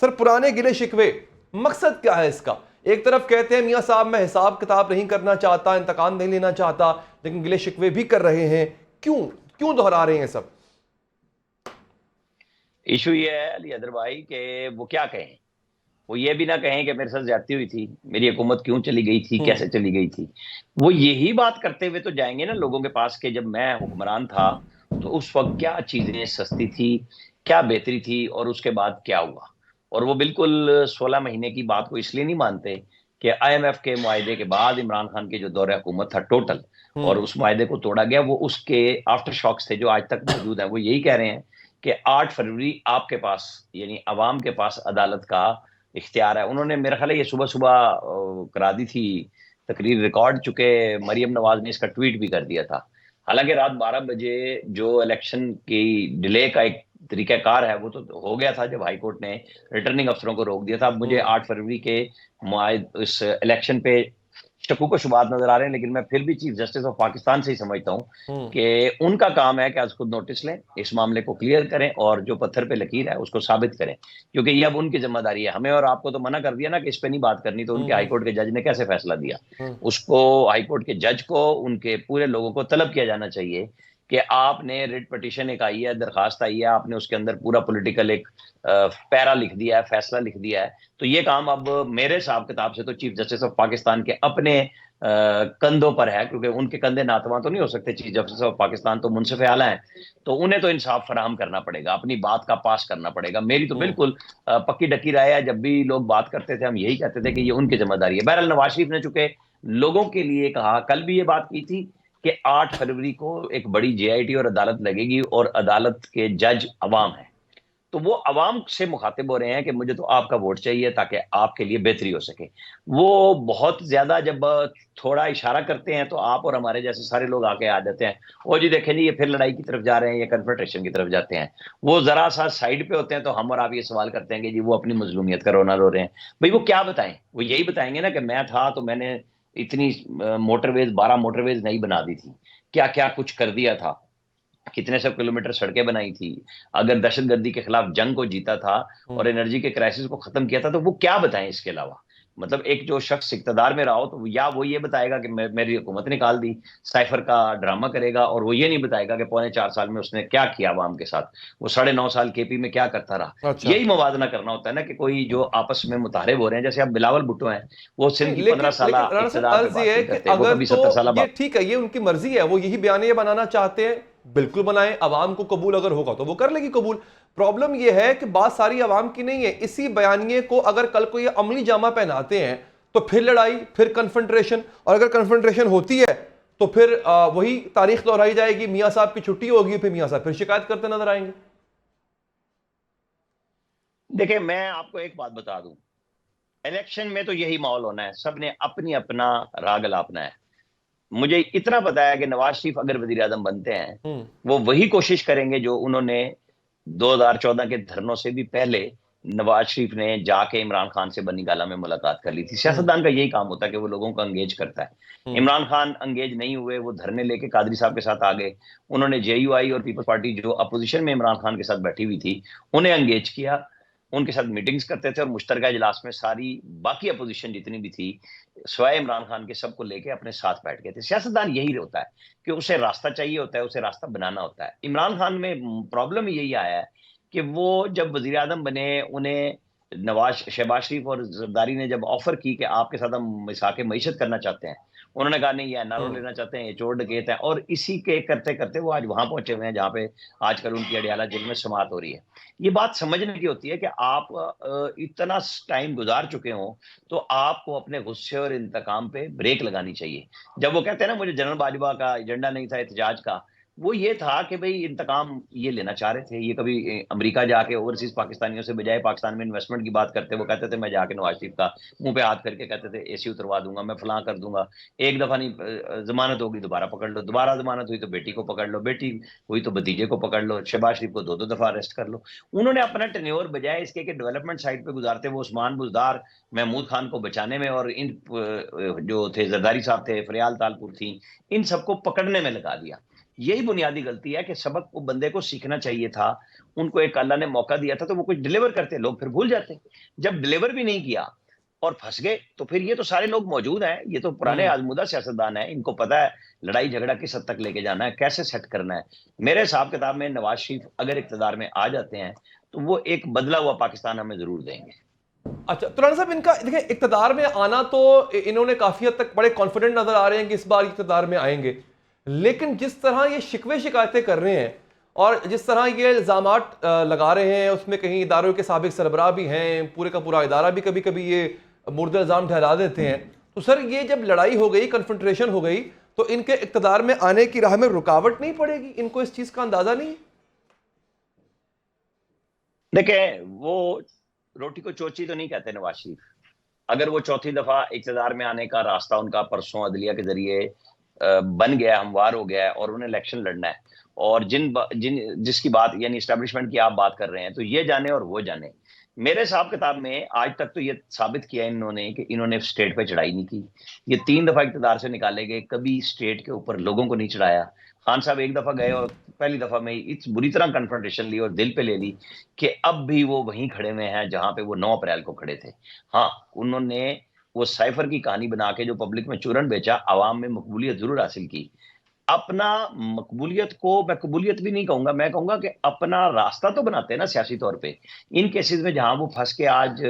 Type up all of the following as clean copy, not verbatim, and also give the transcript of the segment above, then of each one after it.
Sir पुराने गिले शिकवे, मकसद क्या है इसका? एक तरफ कहते हैं मियां साहब मैं हिसाब किताब नहीं करना चाहता, इंतकाम नहीं लेना चाहता, लेकिन गिले शिकवे भी कर रहे हैं। क्यों क्यों दोहरा रहे हैं सब? इशू ये है अली अदर भाई कि वो क्या कहें। वो ये भी ना कहें कि मेरे साथ ज्यादती हुई थी, मेरी हुकूमत क्यों चली गई थी, कैसे चली गई थी। वो यही बात करते हुए तो जाएंगे ना लोगों के पास कि जब मैं हुक्मरान था तो उस वक्त क्या चीजें सस्ती थी, क्या बेहतरी थी, और उसके बाद क्या हुआ। और वो बिल्कुल 16 महीने की बात को इसलिए नहीं मानते कि IMF के मुआहदे के बाद इमरान खान के जो दौरे हुकूमत था टोटल, और उस मुआहदे को तोड़ा गया, वो उसके आफ्टर शॉक्स थे जो आज तक मौजूद हैं। वो यही कह रहे हैं कि 8 फरवरी आपके पास यानी अवाम के पास अदालत का इख्तियार है। उन्होंने मेरा ख्याल है ये सुबह सुबह करा दी थी तकरीर रिकॉर्ड, चुके मरियम नवाज ने इसका ट्वीट भी कर दिया था। हालांकि रात 12 बजे जो इलेक्शन की डिले का एक तरीकाकार है वो तो हो गया था जब हाईकोर्ट ने रिटर्निंग अफसरों को रोक दिया था। अब मुझे 8 फरवरी के इस इलेक्शन पे शकूक को शुबात नजर आ रहे हैं, लेकिन मैं फिर भी चीफ जस्टिस ऑफ पाकिस्तान से ही समझता हूँ कि उनका काम है कि आज खुद नोटिस लें, इस मामले को क्लियर करें और जो पत्थर पे लकीर है उसको साबित करें, क्योंकि ये अब उनकी जिम्मेदारी है। हमें और आपको तो मना कर दिया ना कि इस पे नहीं बात करनी, तो उनके हाईकोर्ट के जज ने कैसे फैसला दिया, उसको हाईकोर्ट के जज को उनके पूरे लोगों को तलब किया जाना चाहिए कि आपने रिट पिटीशन एक आई है, दरखास्त आई है, आपने उसके अंदर पूरा पॉलिटिकल एक पैरा लिख दिया है, फैसला लिख दिया है। तो ये काम अब मेरे हिसाब किताब से तो चीफ जस्टिस ऑफ पाकिस्तान के अपने कंधों पर है, क्योंकि उनके कंधे नातवा तो नहीं हो सकते। चीफ जस्टिस ऑफ पाकिस्तान तो मुंसिफ आला है, तो उन्हें तो इंसाफ फराहम करना पड़ेगा, अपनी बात का पास करना पड़ेगा। मेरी तो बिल्कुल पक्की डकी राय है, जब भी लोग बात करते थे हम यही कहते थे कि ये उनकी जिम्मेदारी है। बहरहाल नवाज शरीफ ने चुके लोगों के लिए कहा, कल भी ये बात की थी कि 8 फरवरी को एक बड़ी JIT और अदालत लगेगी और अदालत के जज अवाम है, तो वो अवाम से मुखातिब हो रहे हैं कि मुझे तो आपका वोट चाहिए ताकि आपके लिए बेहतरी हो सके। वो बहुत ज्यादा जब थोड़ा इशारा करते हैं तो आप और हमारे जैसे सारे लोग आके आ जाते हैं, वो जी देखें जी ये फिर लड़ाई की तरफ जा रहे हैं, ये कन्फ्रंटेशन की तरफ जाते हैं। वो जरा सा साइड पे होते हैं तो हम और आप ये सवाल करते हैं कि जी वो अपनी मजलूमियत का रोना रो रहे हैं। भाई वो क्या बताएं, वो यही बताएंगे ना कि मैं था तो मैंने इतनी मोटरवेज 12 मोटरवेज नहीं बना दी थी, क्या क्या कुछ कर दिया था, कितने सौ किलोमीटर सड़कें बनाई थी, अगर दहशतगर्दी के खिलाफ जंग को जीता था और एनर्जी के क्राइसिस को खत्म किया था, तो वो क्या बताएं इसके अलावा। मतलब एक जो शख्स इक्तदार में रहा हो तो या वो ये बताएगा कि मेरी हुकूमत निकाल दी, साइफर का ड्रामा करेगा, और वो ये नहीं बताएगा कि पौने 4 साल में उसने क्या किया अवाम के साथ, वो 9.5 साल KP में क्या करता रहा। अच्छा, यही मवाजना करना होता है ना कि कोई जो आपस में मुताहरिब हो रहे हैं, जैसे अब बिलावल भुट्टो हैं, वो सिंध नहीं, की लेकिन 15 साल लेकिन राणा साहब इक्तदार पे अर्ज बात ये है नहीं कि करते, वो अगर कभी तो 70 साल ये बात। ठीक है, ये उनकी मर्जी है, वो यही बयानिया बनाना चाहते हैं, बिल्कुल बनाएं, अवाम को कबूल अगर होगा तो वो कर लेगी कबूल। प्रॉब्लम ये है कि बात सारी अवाम की नहीं है। इसी बयानिए को अगर कल को ये अमली जामा पहनाते हैं तो फिर लड़ाई, फिर कन्फ्रंट्रेशन, और अगर कन्फ्रंट्रेशन होती है तो फिर वही तारीख दोहराई जाएगी, मियां साहब की छुट्टी होगी, फिर मियां साहब फिर शिकायत करते नजर आएंगे। देखिए मैं आपको एक बात बता दूं, इलेक्शन में तो यही माहौल होना है, सबने अपनी अपना राग अलापना है। मुझे इतना पता है कि नवाज शरीफ अगर वजीर आजम बनते हैं, वो वही कोशिश करेंगे जो उन्होंने 2014 के धरनों से भी पहले नवाज शरीफ ने जाके इमरान खान से बनी गाला में मुलाकात कर ली थी। सियासतदान का यही काम होता है कि वो लोगों को अंगेज करता है। इमरान खान अंगेज नहीं हुए, वो धरने लेके कादरी साहब के साथ आ गए। उन्होंने JUI और पीपल्स पार्टी जो अपोजिशन में इमरान खान के साथ बैठी हुई थी उन्हें अंगेज किया, उनके साथ मीटिंग्स करते थे, और मुश्तरका इजलास में सारी बाकी अपोजिशन जितनी भी थी स्वाय इमरान खान के सबको लेके अपने साथ बैठ गए थे। सियासतदान यही होता है कि उसे रास्ता चाहिए होता है, उसे रास्ता बनाना होता है। इमरान खान में प्रॉब्लम यही आया है कि वो जब वजीर आजम बने, उन्हें शहबाज शरीफ और जरदारी ने जब ऑफर की कि आपके साथ हम मिसाके मईशत करना चाहते हैं, उन्होंने कहा नहीं, ये एनआरओ लेना चाहते हैं, ये चोर डकैत है, और इसी के करते करते वो आज वहां पहुंचे हुए हैं जहां पे आजकल उनकी अडियाला जेल में समात हो रही है। ये बात समझने की होती है कि आप इतना टाइम गुजार चुके हो तो आपको अपने गुस्से और इंतकाम पे ब्रेक लगानी चाहिए। जब वो कहते हैं ना मुझे जनरल बाजवा का एजेंडा नहीं था एहतजाज का, वो ये था कि भाई इंतकाम ये लेना चाह रहे थे। ये कभी अमेरिका जाके ओवरसीज पाकिस्तानियों से बजाय पाकिस्तान में इन्वेस्टमेंट की बात करते, वो कहते थे मैं जाके नवाज शरीफ का मुंह पे हाथ करके कहते थे AC उतरवा दूंगा, मैं फलां कर दूंगा, एक दफा नहीं जमानत होगी दोबारा पकड़ लो, दोबारा जमानत हुई तो बेटी को पकड़ लो, बेटी हुई तो भतीजे को पकड़ लो, शहबाज शरीफ को 2-2 दफा अरेस्ट कर लो। उन्होंने अपना टेन्योर बजाय इसके कि डेवलपमेंट साइड पे गुजारते वो उस्मान बुजदार, महमूद खान को बचाने में, और इन जो थे जरदारी साहब थे, फरियाल तालपुर थी, इन सबको पकड़ने में लगा दिया। यही बुनियादी गलती है कि सबक वो बंदे को सीखना चाहिए था। उनको एक अल्लाह ने मौका दिया था तो वो कुछ डिलीवर करते, लोग फिर भूल जाते। जब डिलीवर भी नहीं किया और फंस गए, तो फिर ये तो सारे लोग मौजूद हैं, ये तो पुराने हम्म। आजमूदा सियासतदान हैं, इनको पता है लड़ाई झगड़ा किस हद तक लेके जाना है, कैसे सेट करना है। मेरे हिसाब किताब में नवाज शरीफ अगर इक्तदार में आ जाते हैं तो वो एक बदला हुआ पाकिस्तान हमें जरूर देंगे। अच्छा, तो राणा साहब, इनका देखिए इक्तदार में आना तो इन्होंने काफी हद तक बड़े कॉन्फिडेंट नजर आ रहे हैं कि इस बार इक्तदार में आएंगे, लेकिन जिस तरह ये शिकवे शिकायतें कर रहे हैं और जिस तरह ये इल्जामात लगा रहे हैं, उसमें कहीं इदारों के साबिक सरबराह भी हैं, पूरे का पूरा इदारा भी कभी कभी ये मुर्दे इल्जाम ठहरा देते हैं। तो सर, ये जब लड़ाई हो गई, कन्फ्रंट्रेशन हो गई, तो इनके इक्तदार में आने की राह में रुकावट नहीं पड़ेगी? इनको इस चीज का अंदाजा नहीं है? देखें, वो रोटी को चोची तो नहीं कहते नवाज शरीफ। अगर वो चौथी दफा इक्तदार में आने का रास्ता उनका परसों अदलिया के जरिए बन गया, हमवार हो गया है और उन्हें इलेक्शन लड़ना है, और जिसकी बात यानी इस्टेब्लिशमेंट की आप बात कर रहे हैं, तो ये जाने और वो जाने। मेरे हिसाब किताब में आज तक तो ये साबित किया इन्होंने कि इन्होंने स्टेट पे चढ़ाई नहीं की। ये 3 दफा इक्तदार से निकाले गए, कभी स्टेट के ऊपर लोगों को नहीं चढ़ाया। खान साहब एक दफा गए और पहली दफा में इस बुरी तरह कन्फ्रंटेशन ली और दिल पे ले ली कि अब भी वो वहीं खड़े हुए हैं जहां पे वो 9 अप्रैल को खड़े थे। हाँ, उन्होंने वो साइफर की कहानी बना के जो पब्लिक में चूरन बेचा, आवाम में मकबूलियत जरूर हासिल की। अपना मकबूलियत को मैं कबूलियत भी नहीं कहूंगा, मैं कहूंगा कि अपना रास्ता तो बनाते हैं ना सियासी तौर पे। इन केसेस में जहां वो फंस के आज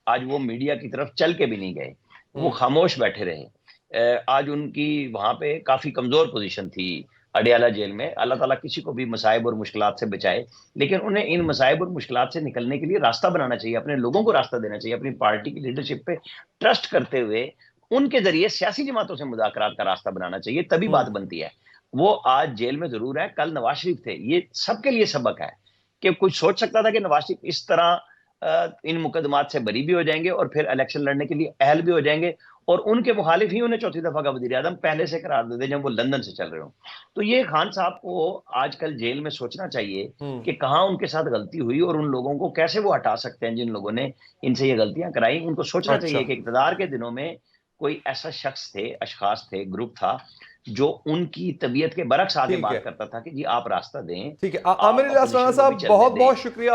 आज वो मीडिया की तरफ चल के भी नहीं गए, वो खामोश बैठे रहे। आज उनकी वहां पे काफी कमजोर पोजीशन थी अडियाला जेल में। अल्लाह ताला किसी को भी मसाइब और मुश्किलात से बचाए, लेकिन उन्हें इन मसाइब और मुश्किलात से निकलने के लिए रास्ता बनाना चाहिए, अपने लोगों को रास्ता देना चाहिए, अपनी पार्टी की लीडरशिप पे ट्रस्ट करते हुए उनके जरिए सियासी जमातों से मुज़ाकरात का रास्ता बनाना चाहिए, तभी बात बनती है। वो आज जेल में जरूर है, कल नवाज शरीफ थे। ये सबके लिए सबक है कि कुछ सोच सकता था कि नवाज शरीफ इस तरह इन मुकदमात से बरी भी हो जाएंगे और फिर इलेक्शन लड़ने के लिए अहल भी हो जाएंगे, और उनके मुखालिफ ही उन्हें चौथी दफा का वजीर आजम पहले से करार दे दे जब वो लंदन से चल रहे हो। तो ये खान साहब को आजकल जेल में सोचना चाहिए कि कहाँ उनके साथ गलती हुई और उन लोगों को कैसे वो हटा सकते हैं जिन लोगों ने इनसे ये गलतियां कराई। उनको सोचना अच्छा, चाहिए कि इक़्तिदार के दिनों में कोई ऐसा शख्स थे, अशखास थे, ग्रुप था जो उनकी तबीयत के बरक्स आके ठीक बात है, करता था कि जी आप रास्ता दें, ठीक है। आप आमिर इलियास राणा अपोजिशन को भी साहब, चलने बहुत दें। बहुत शुक्रिया